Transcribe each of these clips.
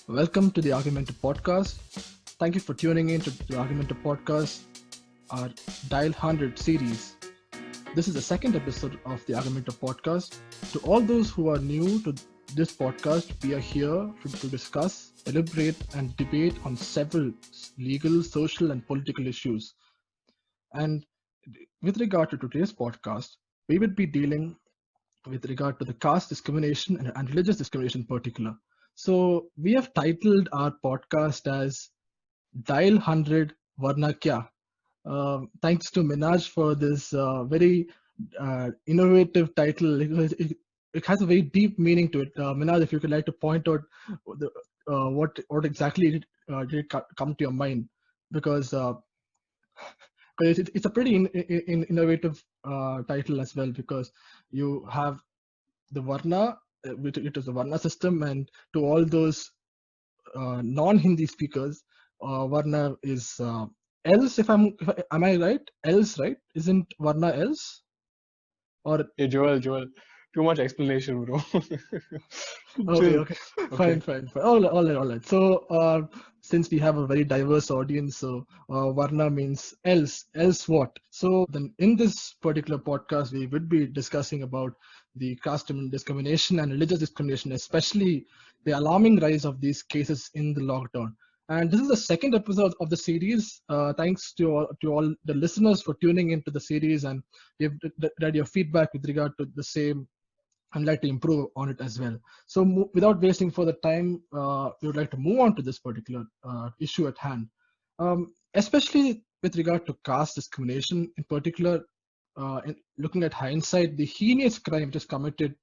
Welcome to the Argumentative Podcast. Thank you for tuning in to the Argumentative Podcast, our Dial 100 series. This is the second episode of the Argumentative Podcast. To all those who are new to this podcast, we are here to discuss, deliberate, and debate on several legal, social, and political issues. And with regard to today's podcast, we will be dealing with regard to the caste discrimination and religious discrimination in particular. So we have titled our podcast as Dial 100 Varna Kya. Thanks to Minaj for this very innovative title. It has a very deep meaning to it. Minaj, if you could like to point out what exactly did come to your mind, because it's a pretty innovative title as well, because you have the Varna, it is the Varna system, and to all those non-Hindi speakers, Varna is else. Am I right? Else, right? Isn't Varna else? Or Hey, Joel, too much explanation, bro. okay, Chill. okay, Okay. fine. All right. So since we have a very diverse audience, so Varna means else what? So then, in this particular podcast, we would be discussing about the caste discrimination and religious discrimination, especially the alarming rise of these cases in the lockdown. And this is the second episode of the series. Thanks to all the listeners for tuning into the series, and we've read your feedback with regard to the same and like to improve on it as well. So, without wasting further time, we would like to move on to this particular issue at hand, especially with regard to caste discrimination, in particular, looking at hindsight, the heinous crime which is committed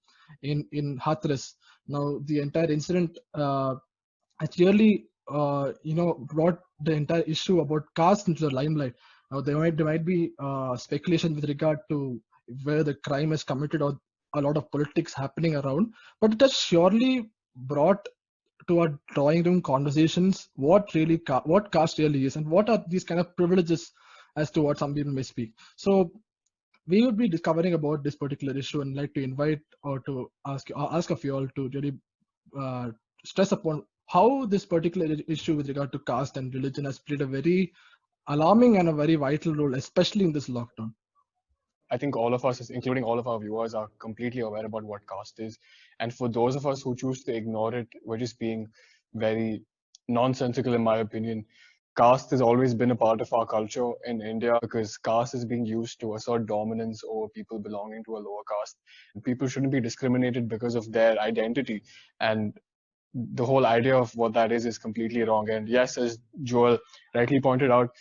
in Hathras. Now, the entire incident has really, brought the entire issue about caste into the limelight. Now, there might be speculation with regard to where the crime is committed or a lot of politics happening around, but it has surely brought to our drawing room conversations what caste really is and what are these kind of privileges as to what some people may speak. So we would be discovering about this particular issue and like to invite or to ask of you all to really uh, stress upon how this particular issue with regard to caste and religion has played a very alarming and a very vital role, especially in this lockdown. I think all of us, including all of our viewers, are completely aware about what caste is. And for those of us who choose to ignore it, we're just being very nonsensical, in my opinion. Caste has always been a part of our culture in India because caste is being used to assert dominance over people belonging to a lower caste. And people shouldn't be discriminated because of their identity. And the whole idea of what that is completely wrong. And yes, as Joel rightly pointed out,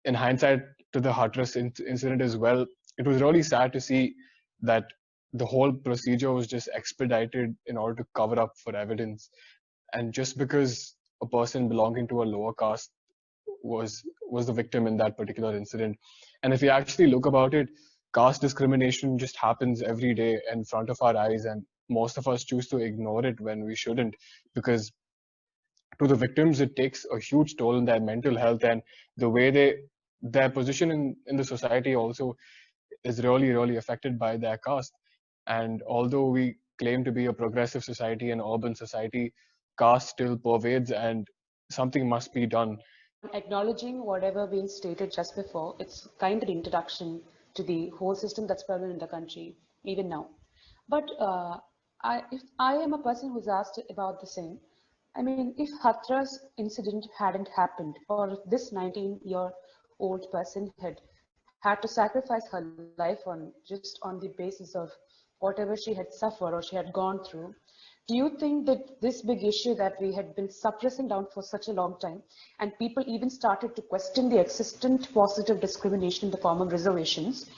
in hindsight to the Hatras incident as well, it was really sad to see that the whole procedure was just expedited in order to cover up for evidence. And just because a person belonging to a lower caste was the victim in that particular incident. And if you actually look about it, caste discrimination just happens every day in front of our eyes, and most of us choose to ignore it when we shouldn't, because to the victims it takes a huge toll on their mental health, and the way their position in the society also is really affected by their caste. And although we claim to be a progressive society and urban society, caste still pervades and something must be done. Acknowledging whatever been stated just before, it's kind of an introduction to the whole system that's prevalent in the country, even now. But if I am a person who's asked about the same, I mean, if Hathras incident hadn't happened, or if this 19-year-old person had to sacrifice her life on just on the basis of whatever she had suffered or she had gone through, do you think that this big issue that we had been suppressing down for such a long time, and people even started to question the existent positive discrimination in the form of reservations,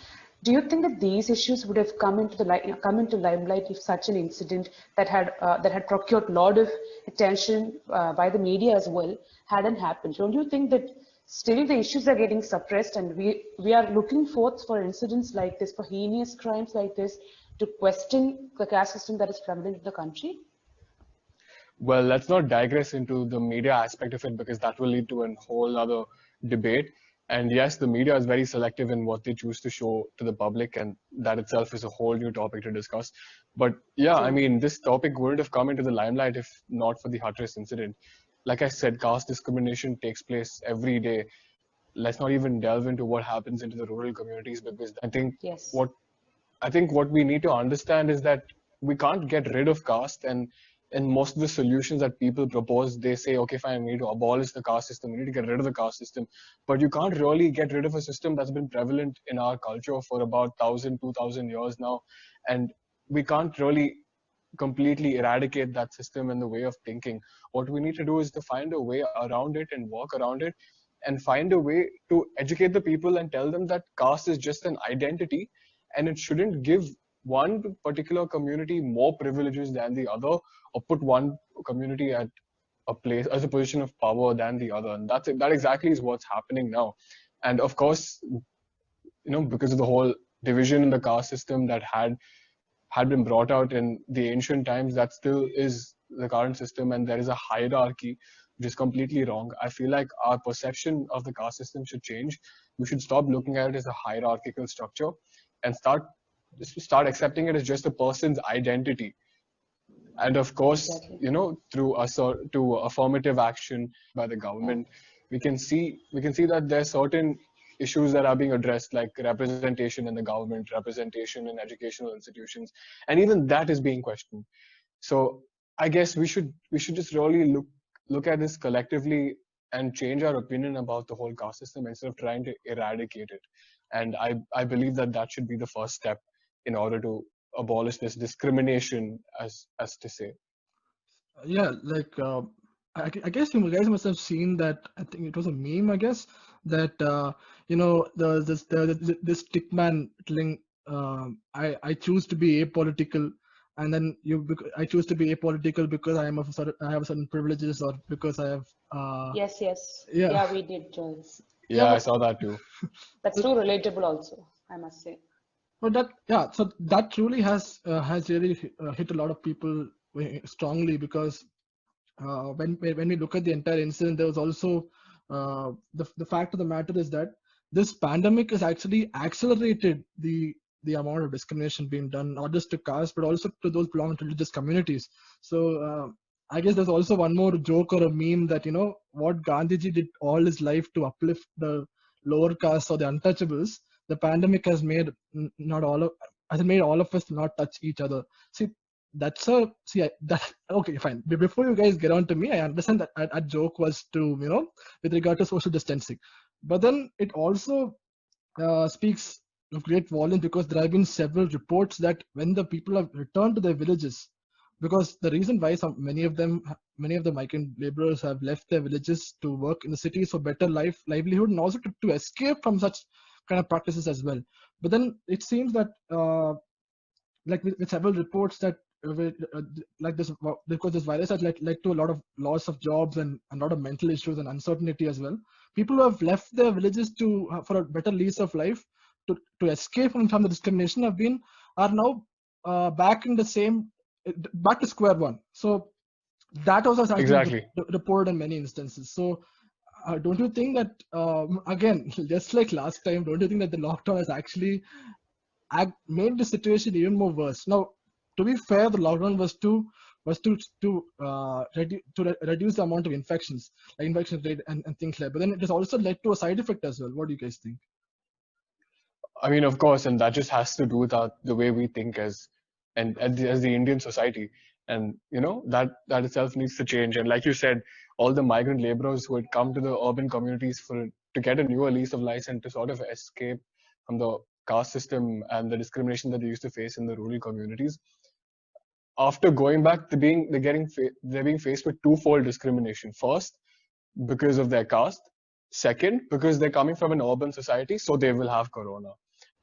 do you think that these issues would have come into the come into limelight if such an incident that had procured a lot of attention by the media as well hadn't happened? Don't you think that still the issues are getting suppressed, and we are looking forth for incidents like this, for heinous crimes like this, to question the caste system that is prevalent in the country? Well, let's not digress into the media aspect of it because that will lead to a whole other debate. And yes, the media is very selective in what they choose to show to the public, and that itself is a whole new topic to discuss. But yeah, I True. mean, this topic wouldn't have come into the limelight if not for the Hathras incident. Like I said, caste discrimination takes place every day. Let's not even delve into what happens into the rural communities, because Yes. what I think what we need to understand is that we can't get rid of caste, and most of the solutions that people propose, they say, okay, fine, we need to abolish the caste system, we need to get rid of the caste system, but you can't really get rid of a system that's been prevalent in our culture for about 1,000, 2,000 years now, and we can't really completely eradicate that system and the way of thinking. What we need to do is to find a way around it and work around it, and find a way to educate the people and tell them that caste is just an identity, and it shouldn't give one particular community more privileges than the other, or put one community at a place as a position of power than the other. And that exactly is what's happening now. And of course, because of the whole division in the caste system that had been brought out in the ancient times, that still is the current system, and there is a hierarchy which is completely wrong. I feel like our perception of the caste system should change. We should stop looking at it as a hierarchical structure and start accepting it as just a person's identity. And of course, Exactly. through to affirmative action by the government, we can see that there are certain issues that are being addressed, like representation in the government, representation in educational institutions, and even that is being questioned. So I guess we should just really look at this collectively and change our opinion about the whole caste system instead of trying to eradicate it. And I believe that that should be the first step in order to abolish this discrimination, as to say. Yeah, like I guess you guys must have seen that. I think it was a meme, I guess, that this stick man telling, I choose to be apolitical, and then I choose to be apolitical because I have certain privileges, or because I have Yes, yes. yeah. Yeah, we did, Joyce. Yeah, I So, saw that too. That's so relatable also, I must say. but that, yeah, so that truly has really hit a lot of people strongly, because when we look at the entire incident, there was also the fact of the matter is that this pandemic has actually accelerated the amount of discrimination being done, not just to caste but also to those belonging to religious communities. So I guess there's also one more joke or a meme that what Gandhiji did all his life to uplift the lower castes or the untouchables. The pandemic has made not all of has made all of us not touch each other. See, that's a see I, that okay, fine. Before you guys get on to me, I understand that a joke was to with regard to social distancing, but then it also speaks of great volume, because there have been several reports that when the people have returned to their villages, because the reason why many of the migrant laborers have left their villages to work in the cities for better livelihood, and also to escape from such kind of practices as well. But then it seems that like with several reports that like this, because this virus has led to a lot of loss of jobs and a lot of mental issues and uncertainty as well. People who have left their villages to for a better lease of life, to escape from the discrimination, are now back in the same back to square one. So that also has been Exactly. reported in many instances. So don't you think that again, just like last time, don't you think that the lockdown has actually made the situation even more worse? Now, to be fair, the lockdown was to reduce the amount of infections, like infection rate and things like. But then it has also led to a side effect as well. What do you guys think? I mean, of course, and that just has to do with the way we think as the Indian society, and that itself needs to change. And like you said, all the migrant laborers who had come to the urban communities to get a newer lease of life and to sort of escape from the caste system and the discrimination that they used to face in the rural communities, after going back, they're being faced with twofold discrimination. First, because of their caste. Second, because they're coming from an urban society, so they will have corona.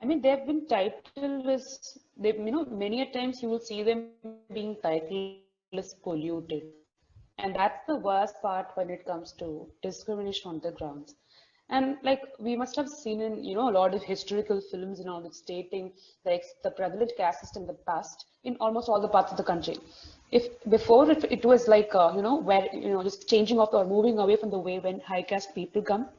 I mean, they've been titled as, many a times you will see them being titled as polluted. And that's the worst part when it comes to discrimination on the grounds. And like we must have seen in, a lot of historical films and all that stating the prevalent caste system in the past in almost all the parts of the country. If before it was like, where, just changing off or moving away from the way when high caste people come,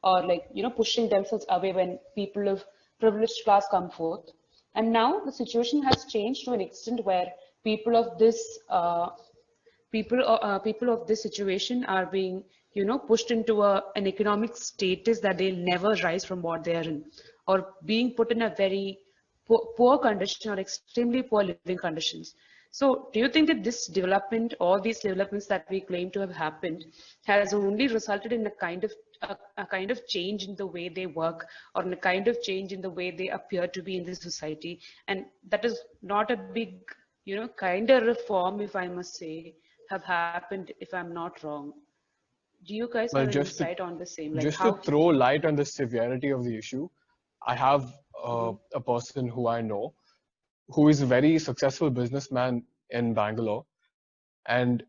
or like, pushing themselves away when people of privileged class come forth. And now the situation has changed to an extent where people of this people of this situation are being, pushed into an economic status that they'll never rise from what they are in, or being put in a very poor condition or extremely poor living conditions. So do you think that this development, all these developments that we claim to have happened, has only resulted in a kind of change in the way they work, or in a kind of change in the way they appear to be in the society, and that is not a big, kind of reform, if I must say, have happened, if I'm not wrong? Do you guys have Well, an insight on the same, like just to how? throw light on the severity of the issue, I have Mhm. a person who I know who is a very successful businessman in Bangalore. And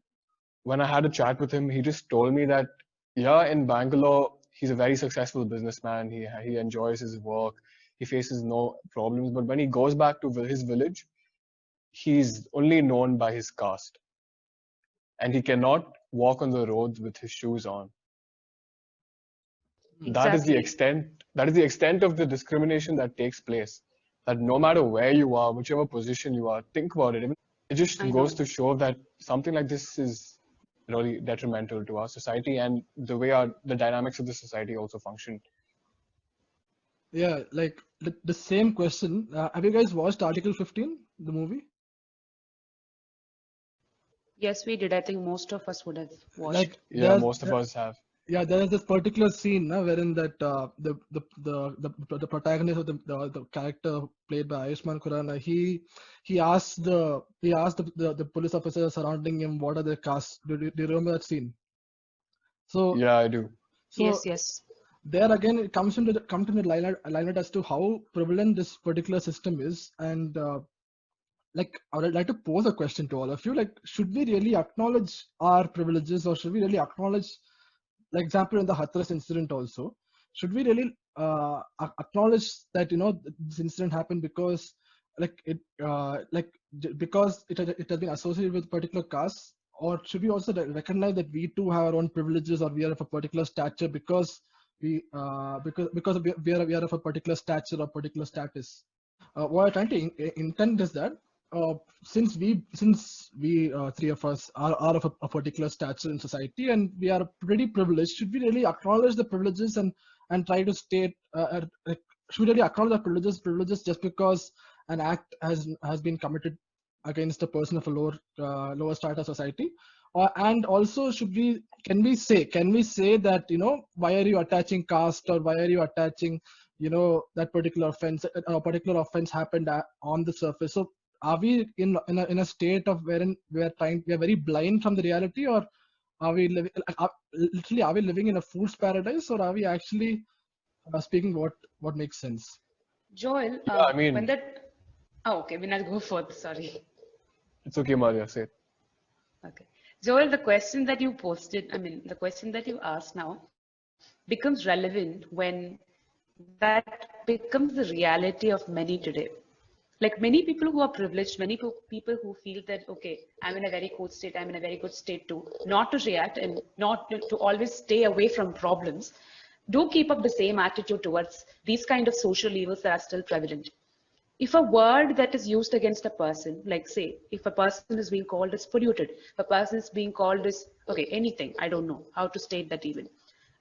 when I had a chat with him, he just told me that, yeah, in Bangalore, he's a very successful businessman. He enjoys his work. He faces no problems. But when he goes back to his village, he's only known by his caste, and he cannot walk on the roads with his shoes on. That is the Exactly. extent. That is the extent of the discrimination that takes place. That no matter where you are, whichever position you are, think about it. It just I goes know. to show that something like this is really detrimental to our society and the way the dynamics of the society also function. Yeah, like the same question. Have you guys watched Article 15, the movie? Yes, we did. I think most of us would have watched. Like Yeah, most of us have. yeah, there is this particular scene wherein that the protagonist of the character played by Ayushmann Khurrana, he asked the police officers surrounding him what are their castes. Do you remember that scene? So Yeah, I do. so Yes, yes. there again it comes into the alignment as to how prevalent this particular system is, and like I would like to pose a question to all of you. Like, should we really acknowledge our privileges, or should we really acknowledge, like example in the Hathras incident also, should we really acknowledge that this incident happened because because it has been associated with particular caste, or should we also recognize that we too have our own privileges, or we are of a particular stature because we are of a particular stature or particular status? What I'm trying to intend is that since we three of us are of a particular stature in society and we are pretty privileged, should we really acknowledge the privileges and try to state should we really acknowledge the privileges just because an act has been committed against a person of a lower strata society? And also, can we say that why are you attaching caste, or why are you attaching that particular offense, a particular offense happened on the surface? So are we in a state of wherein we are very blind from the reality, or are we living literally, are we living in a fool's paradise, or are we actually speaking what makes sense? Joel, Yeah, I when mean, that, oh, okay, when I go forth, sorry. it's okay, Maria, say it. Okay. Joel, the question that you posted, I mean, the question that you asked now becomes relevant when that becomes the reality of many today. Like many people who are privileged, many people who feel that, okay, I'm in a very good state, I'm in a very good state to not to react and not to always stay away from problems, do keep up the same attitude towards these kind of social evils that are still prevalent. If a word that is used against a person, like say, if a person is being called as polluted, if a person is being called as, okay, anything, I don't know how to state that even.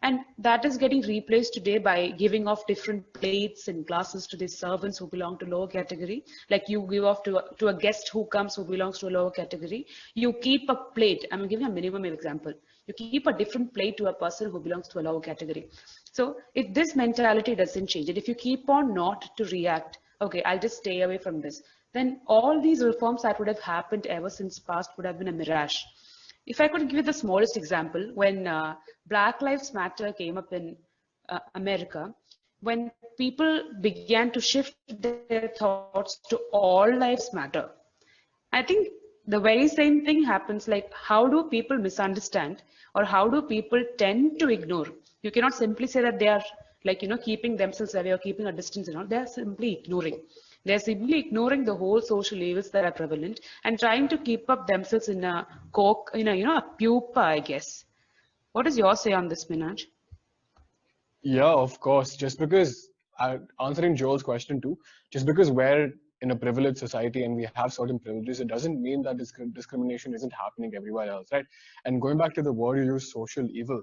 And that is getting replaced today by giving off different plates and glasses to the servants who belong to lower category. Like you give off to a guest who comes who belongs to a lower category. You keep a plate. I'm giving a minimum example. You keep a different plate to a person who belongs to a lower category. So if this mentality doesn't change, and if you keep on not to react, okay, I'll just stay away from this, then all these reforms that would have happened ever since past would have been a mirage. If I could give you the smallest example, when Black Lives Matter came up in America, when people began to shift their thoughts to all lives matter, I think the very same thing happens. Like, how do people misunderstand, or how do people tend to ignore? You cannot simply say that they are, like, keeping themselves away or keeping a distance and all. They are simply ignoring. They are simply ignoring the whole social evils that are prevalent and trying to keep up themselves in a a pupa, I guess. What is your say on this, Minaj? Yeah, of course. Just because, answering Joel's question too, just because where in a privileged society and we have certain privileges, it doesn't mean that discrimination isn't happening everywhere else, right? And going back to the word you use, social evil,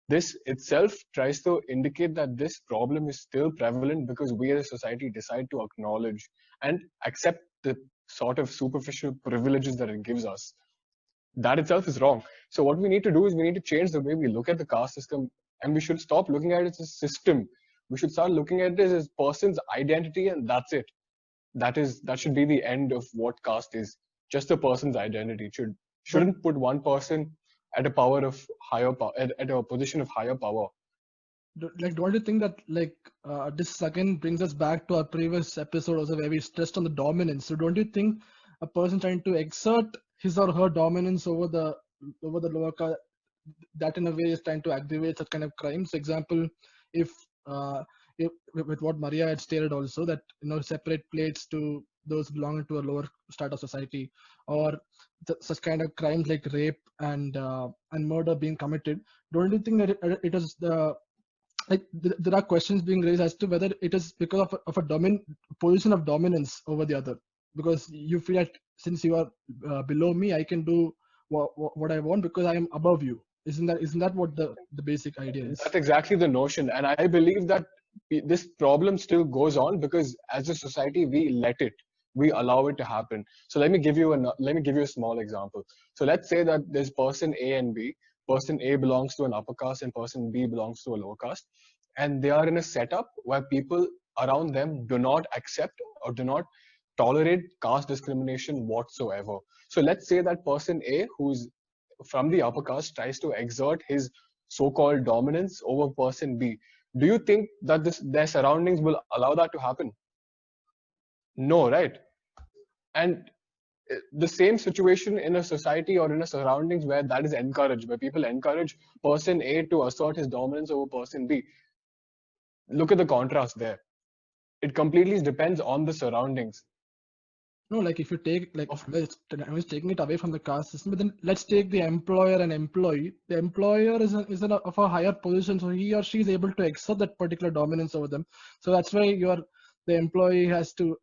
this itself tries to indicate that this problem is still prevalent because we as a society decide to acknowledge and accept the sort of superficial privileges that it gives us. That itself is wrong. So what we need to do is we need to change the way we look at the caste system, and we should stop looking at it as a system. We should start looking at it as person's identity, and that's it. That should be the end of what caste is. Just a person's identity. Shouldn't put one person at a power of higher power, at a position of higher power. Like, don't you think that this again brings us back to our previous episode also, where we stressed on the dominance? So don't you think a person trying to exert his or her dominance over the lower caste, that in a way is trying to aggravate such kind of crimes? For example, if with what Maria had stated also, that separate plates to those belonging to a lower strata of society, or such kind of crimes like rape and murder being committed, don't you think that it is there are questions being raised as to whether it is because of a position of dominance over the other, because you feel that since you are below me, I can do what I want because I am above you. Isn't that what the basic idea is? That's exactly the notion, and I believe that this problem still goes on because as a society we allow it to happen. So let me give you a small example. So let's say that there's person A and B. Person A belongs to an upper caste and person B belongs to a lower caste, and they are in a setup where people around them do not accept or do not tolerate caste discrimination whatsoever. So let's say that person A, who's from the upper caste, tries to exert his so-called dominance over person B. Do you think that their surroundings will allow that to happen? No, right? And the same situation in a society or in a surroundings where that is encouraged, where people encourage person A to assert his dominance over person B. Look at the contrast there. It completely depends on the surroundings. No, like if you take I was taking it away from the caste system, but then let's take the employer and employee. The employer is of a higher position, so he or she is able to exert that particular dominance over them. So that's why the employee has to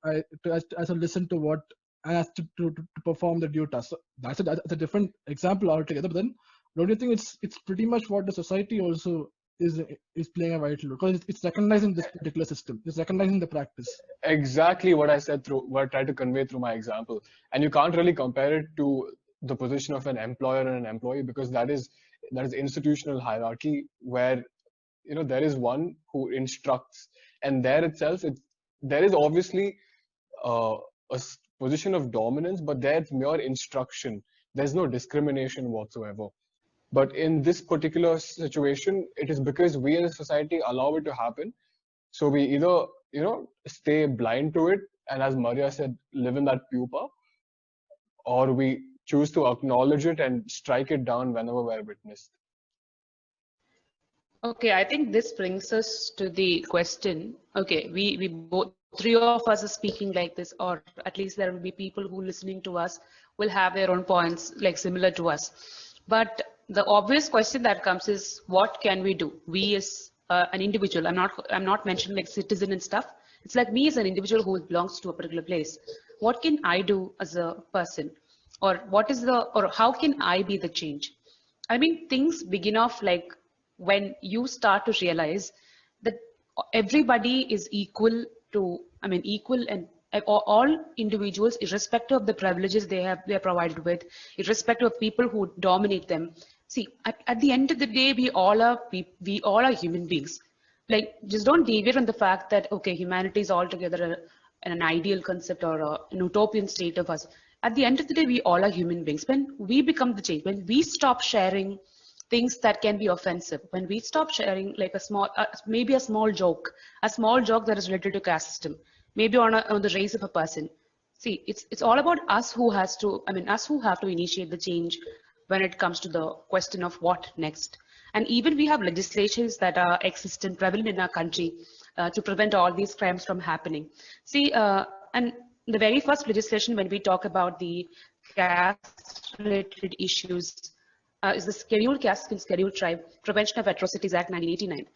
listen to what and has to perform the due task. So that's a different example altogether. But then, don't you think it's pretty much what the society also is playing a vital role, because it's recognizing this particular system, it's recognizing the practice. Exactly what I said what I tried to convey through my example. And you can't really compare it to the position of an employer and an employee, because that is institutional hierarchy where there is one who instructs, and there itself there is obviously a position of dominance, but there's mere instruction. There's no discrimination whatsoever. But in this particular situation, it is because we as a society allow it to happen. So we either, stay blind to it, and as Maria said, live in that pupa, or we choose to acknowledge it and strike it down whenever we're witnessed. Okay, I think this brings us to the question. Okay, we both, three of us are speaking like this, or at least there will be people who listening to us will have their own points like similar to us. But the obvious question that comes is, what can we do? We as an individual, I'm not mentioning like citizen and stuff. It's like me as an individual who belongs to a particular place. What can I do as a person? Or how can I be the change? I mean, things begin off like when you start to realize that everybody is equal and all individuals, irrespective of the privileges they are provided with, irrespective of people who dominate them. See, at the end of the day, we all are human beings. Like, just don't deviate from the fact that, okay, humanity is altogether an ideal concept or an utopian state of us. At the end of the day, we all are human beings. When we become the change, when we stop sharing things that can be offensive, when we stop sharing like maybe a small joke that is related to caste system, maybe on the race of a person. See, it's all about us who have to initiate the change when it comes to the question of what next. And even we have legislations that are existent, prevalent in our country to prevent all these crimes from happening. See, and the very first legislation when we talk about the caste-related issues is the Scheduled Caste and Scheduled Tribe Prevention of Atrocities Act 1989.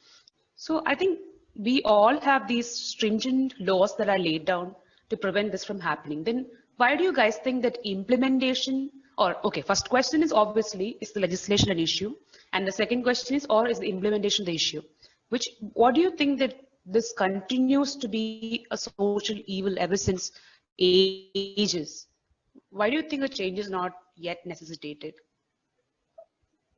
So I think we all have these stringent laws that are laid down to prevent this from happening, then why do you guys think that implementation, or okay, first question is obviously, is the legislation an issue? And the second question is, or is the implementation the issue? What do you think that this continues to be a social evil ever since ages? Why do you think a change is not yet necessitated?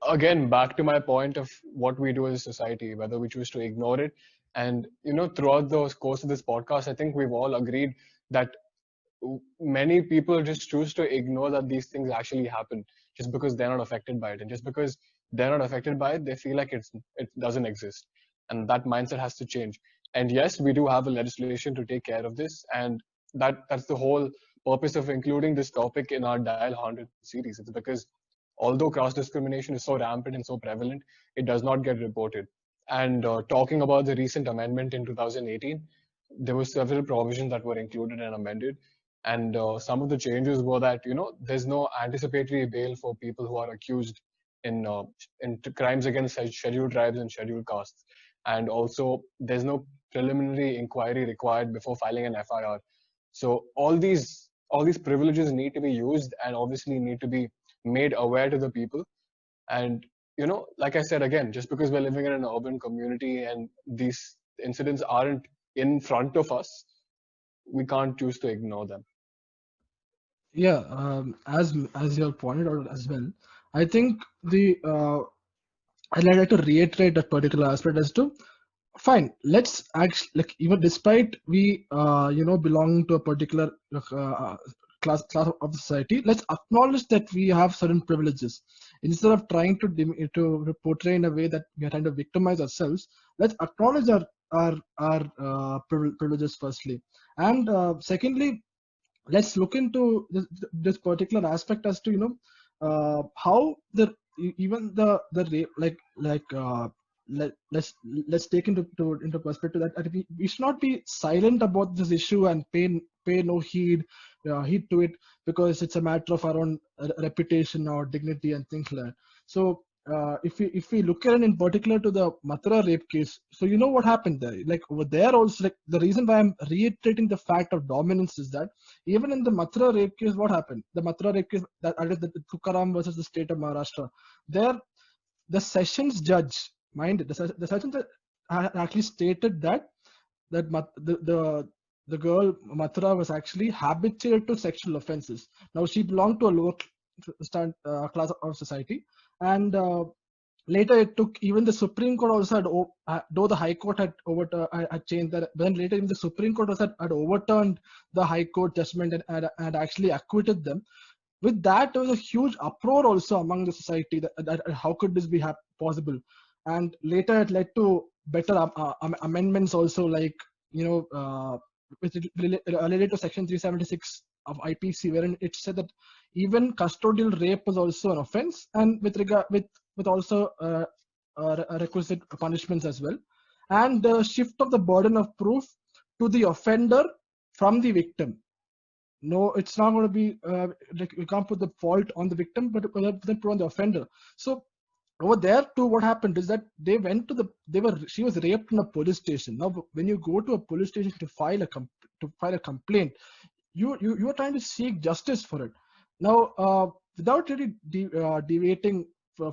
Again, back to my point of what we do as a society, whether we choose to ignore it. And, throughout the course of this podcast, I think we've all agreed that many people just choose to ignore that these things actually happen just because they're not affected by it. And just because they're not affected by it, they feel like it doesn't exist. And that mindset has to change. And yes, we do have a legislation to take care of this. And that's the whole purpose of including this topic in our Dial 100 series. It's because although cross discrimination is so rampant and so prevalent, it does not get reported. And talking about the recent amendment in 2018, there were several provisions that were included and amended. And some of the changes were that, there's no anticipatory bail for people who are accused in crimes against scheduled tribes and scheduled castes. And also, there's no preliminary inquiry required before filing an FIR. So all these privileges need to be used and obviously need to be made aware to the people. And like I said again, just because we're living in an urban community and these incidents aren't in front of us, we can't choose to ignore them. Yeah, as you have pointed out as well, I think I'd like to reiterate that particular aspect as to fine. Let's actually, like, even despite we belong to a particular class of society, let's acknowledge that we have certain privileges. Instead of trying to portray in a way that we are trying to victimize ourselves, let's acknowledge our privileges firstly, and secondly, let's look into this particular aspect as to how even let's take into perspective that we should not be silent about this issue and pay no heed to it because it's a matter of our own reputation or dignity and things like that. So if we look at it in particular to the Mathura rape case, so you know what happened there. Like over there also, like the reason why I'm reiterating the fact of dominance is that even in the Mathura rape case, what happened? The Mathura rape case, that is the Tukaram versus the state of Maharashtra. There, the sessions judge, mind it, the sessions judge actually stated that the girl Mathura was actually habituated to sexual offenses. Now she belonged to a lower class of society, and later it took even the Supreme Court also though the High Court had had changed that, but then later even the Supreme Court also had overturned the High Court judgment and actually acquitted them. With that, there was a huge uproar also among the society that how could this be possible, and later it led to better amendments also, like related to Section 376 of IPC, wherein it said that even custodial rape was also an offense, and with also requisite punishments as well, and the shift of the burden of proof to the offender from the victim. No, it's not going to be like we can't put the fault on the victim, but then put on the offender. So over there too, what happened is that she was raped in a police station. Now when you go to a police station to file a complaint, you are trying to seek justice for it. Now without really deviating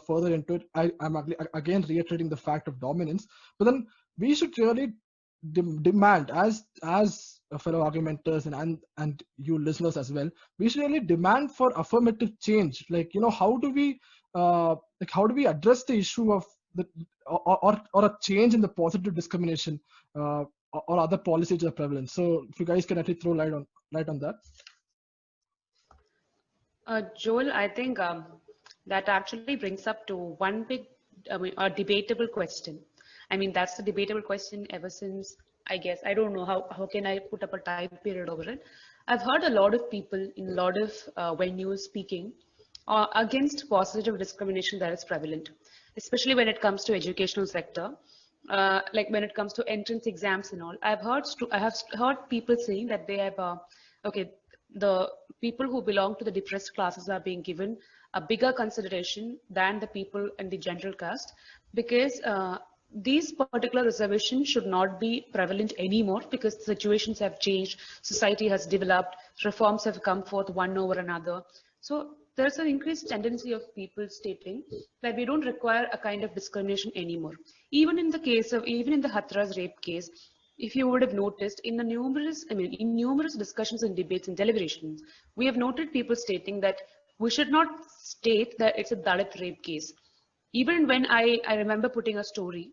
further into it, I'm again reiterating the fact of dominance, but then we should really demand, as fellow argumenters and you listeners as well, we should really demand for affirmative change. Like how do we address the issue of the or a change in the positive discrimination or other policies that are prevalent. So if you guys can actually throw light on that. Joel, I think that actually brings up to one big, a debatable question. I mean, that's the debatable question ever since, I guess, I don't know how can I put up a time period over it. I've heard a lot of people in a lot of venues speaking against positive discrimination that is prevalent, especially when it comes to educational sector, like when it comes to entrance exams and all. I have heard people saying that they have, okay, the people who belong to the depressed classes are being given a bigger consideration than the people in the general caste, because these particular reservations should not be prevalent anymore because the situations have changed, society has developed, reforms have come forth one over another. So there's an increased tendency of people stating that we don't require a kind of discrimination anymore. Even in the Hathras rape case, if you would have noticed in numerous discussions and debates and deliberations, we have noted people stating that we should not state that it's a Dalit rape case. Even when I remember putting a story,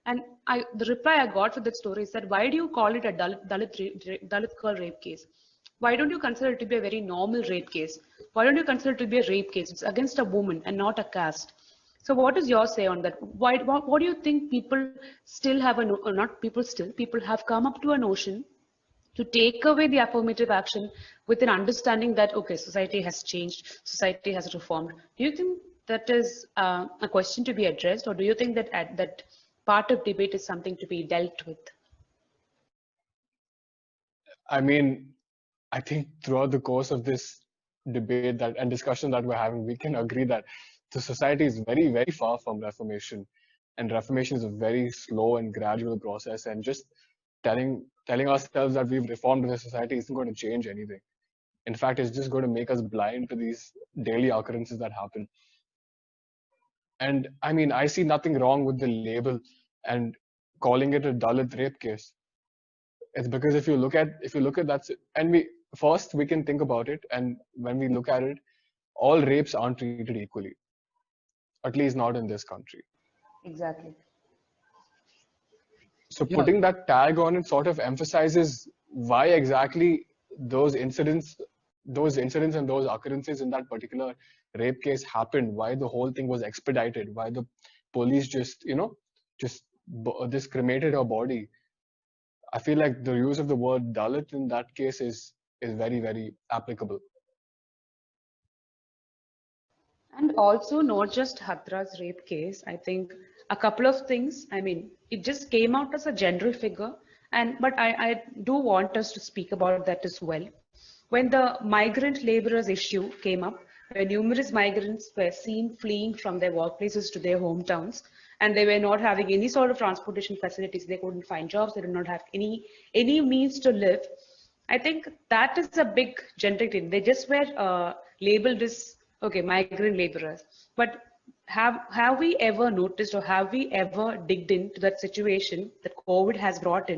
and the reply I got for that story is that why do you call it a Dalit girl rape case? Why don't you consider it to be a very normal rape case? Why don't you consider it to be a rape case? It's against a woman and not a caste. So what is your say on that? What do you think people still have not people still, people have come up to a notion to take away the affirmative action with an understanding that, okay, society has changed, society has reformed. Do you think that is a question to be addressed, or do you think that that part of debate is something to be dealt with? I mean, I think throughout the course of this debate that and discussion that we're having, we can agree that the society is very, very far from reformation, and reformation is a very slow and gradual process. And just telling ourselves that we've reformed the society isn't going to change anything. In fact, it's just going to make us blind to these daily occurrences that happen. And I mean, I see nothing wrong with the label and calling it a Dalit rape case. It's because if you look at that, and we can think about it, and when we look at it, all rapes aren't treated equally, at least not in this country. Exactly. So Yeah, putting that tag on it sort of emphasizes why exactly those incidents, and those occurrences in that particular rape case happened, why the whole thing was expedited, why the police just cremated her body. I feel like the use of the word Dalit in that case is very, very applicable. And also not just Hathras rape case. I think a couple of things. I mean, it just came out as a general figure, and but I do want us to speak about that as well. When the migrant laborers issue came up, where numerous migrants were seen fleeing from their workplaces to their hometowns, and they were not having any sort of transportation facilities. They couldn't find jobs. They did not have any means to live. I think that is a big generic thing. They just were labeled as okay, migrant laborers. But have we ever noticed, or have we ever digged into that situation that COVID has brought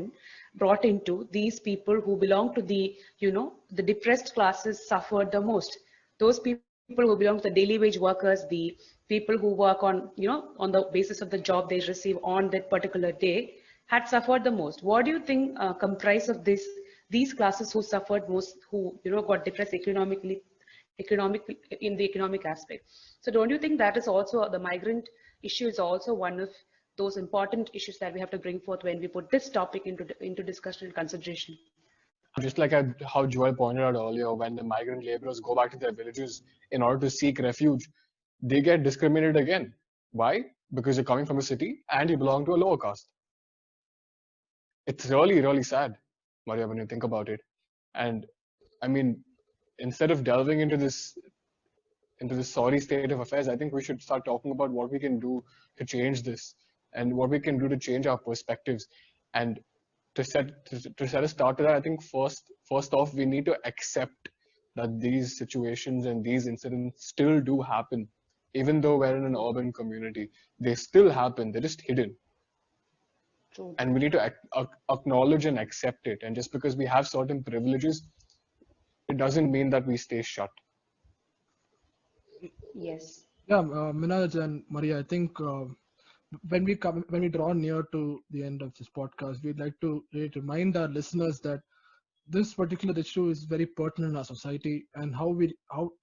into these people who belong to the depressed classes suffered the most? Those people who belong to the daily wage workers, the people who work on the basis of the job they receive on that particular day, had suffered the most. What do you think comprise of these classes who suffered most, who got depressed in the economic aspect? So don't you think that is also the migrant issue is also one of those important issues that we have to bring forth when we put this topic into discussion and consideration? Just like how Joel pointed out earlier, when the migrant laborers go back to their villages in order to seek refuge, they get discriminated again. Why? Because you're coming from a city and you belong to a lower caste. It's really, really sad, Maria, when you think about it. And I mean, instead of delving into this sorry state of affairs, I think we should start talking about what we can do to change this and what we can do to change our perspectives. And to set a start to that, I think first off, we need to accept that these situations and these incidents still do happen, even though we're in an urban community. They still happen. They're just hidden, True. and we need to acknowledge and accept it. And just because we have certain privileges, it doesn't mean that we stay shut. Yes. yeah, Minaj and Maria, I think when we draw near to the end of this podcast, we'd like to really remind our listeners that this particular issue is very pertinent in our society, and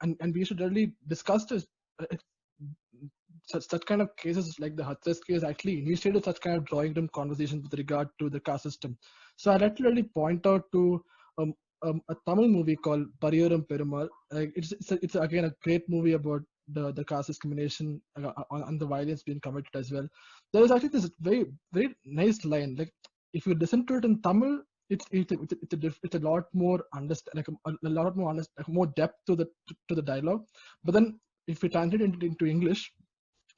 and we should really discuss this. Such kind of cases like the Hathras case actually initiated such kind of drawing room conversations with regard to the caste system. So I'd like to really point out to a Tamil movie called Pariyaram Perumal. It's again a great movie about the caste discrimination and the violence being committed as well. There is actually this very very nice line. Like if you listen to it in Tamil, it's a lot more understand like a lot more more depth to the dialogue. But then if we translate it into English,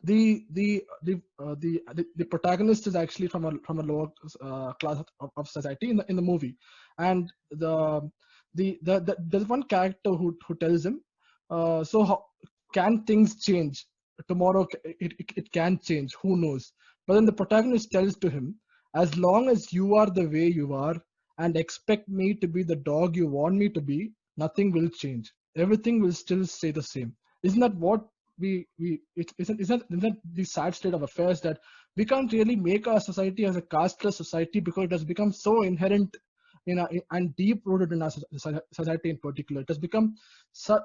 the protagonist is actually from a lower class of society in the movie, and there's one character who tells him, so how can things change tomorrow? It can change, who knows? But then the protagonist tells to him, as long as you are the way you are and expect me to be the dog you want me to be, nothing will change. Everything will still stay the same. Isn't that what isn't the sad state of affairs, that we can't really make our society as a casteless society because it has become so inherent and deep rooted in our society in particular. It has become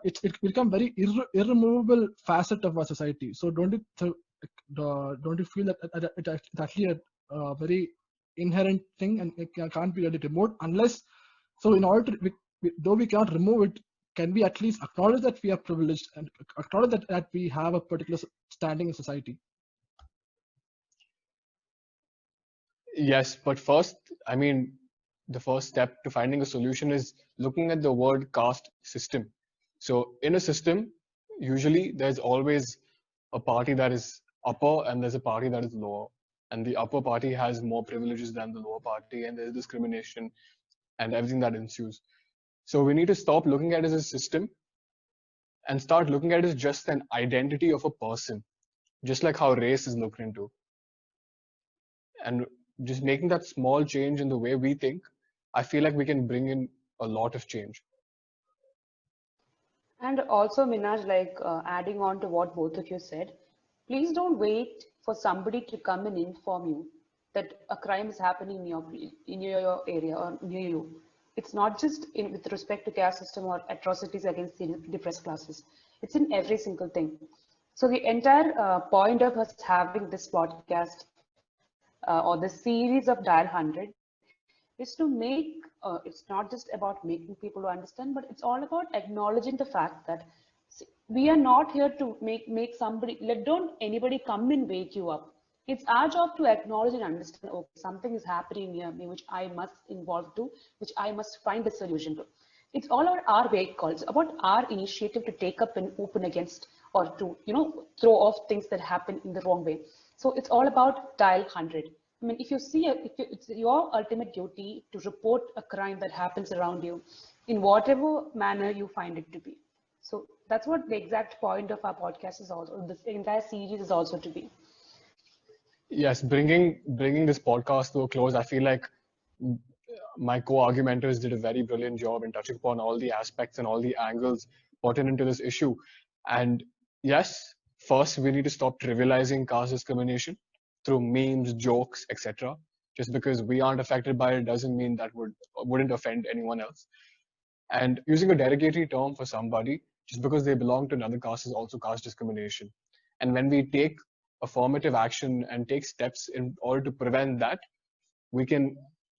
it's become very irremovable facet of our society. So don't you feel that it's actually a very inherent thing, and it can't be really removed unless, so in order to though we cannot remove it, can we at least acknowledge that we are privileged and acknowledge that we have a particular standing in society? Yes, but first, I mean, the first step to finding a solution is looking at the word caste system. So, in a system, usually there's always a party that is upper and there's a party that is lower. And the upper party has more privileges than the lower party, and there's discrimination and everything that ensues. So, we need to stop looking at it as a system and start looking at it as just an identity of a person, just like how race is looked into. And just making that small change in the way we think, I feel like we can bring in a lot of change. And also, Minaj, like adding on to what both of you said, please don't wait for somebody to come and inform you that a crime is happening in your area or near you. It's not just with respect to caste system or atrocities against the depressed classes. It's in every single thing. So the entire point of us having this podcast or the series of Dial 100 is to make it's not just about making people to understand, but it's all about acknowledging the fact that we are not here to make somebody, let don't anybody come and wake you up. It's our job to acknowledge and understand, okay, something is happening near me which I must involve to, which I must find a solution to. It's all about our wake calls, about our initiative to take up and open against, or to throw off things that happen in the wrong way. So it's all about Dial 100. I mean, if you see, it's your ultimate duty to report a crime that happens around you in whatever manner you find it to be. So that's what the exact point of our podcast is also, this entire series is also to be. Yes, bringing this podcast to a close, I feel like my co-argumenters did a very brilliant job in touching upon all the aspects and all the angles pertinent to this issue. And yes, first we need to stop trivializing caste discrimination through memes, jokes, etc. Just because we aren't affected by it doesn't mean that wouldn't offend anyone else. And using a derogatory term for somebody just because they belong to another caste is also caste discrimination. And when we take affirmative action and take steps in order to prevent that, we can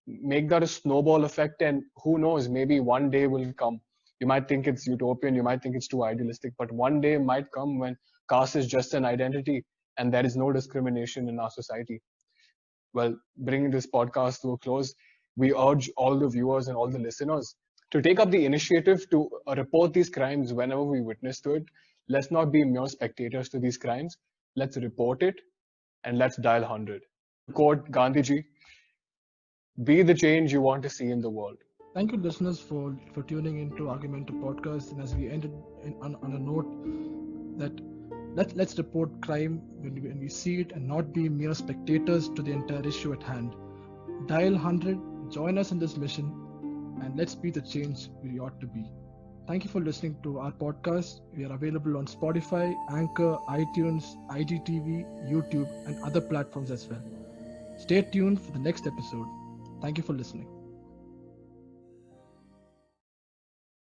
make that a snowball effect. And who knows, maybe one day will come. You might think it's utopian, you might think it's too idealistic, but one day might come when caste is just an identity and there is no discrimination in our society. Well, bringing this podcast to a close, we urge all the viewers and all the listeners to take up the initiative to report these crimes whenever we witness to it. Let's not be mere spectators to these crimes. Let's report it and let's dial 100. Quote Gandhiji, be the change you want to see in the world. Thank you, listeners, for tuning into Argumento Podcast. And as we ended on a note that let's report crime when we see it and not be mere spectators to the entire issue at hand. Dial 100, join us in this mission, and let's be the change we ought to be. Thank you for listening to our podcast. We are available on Spotify, Anchor, iTunes, IGTV, YouTube, and other platforms as well. Stay tuned for the next episode. Thank you for listening.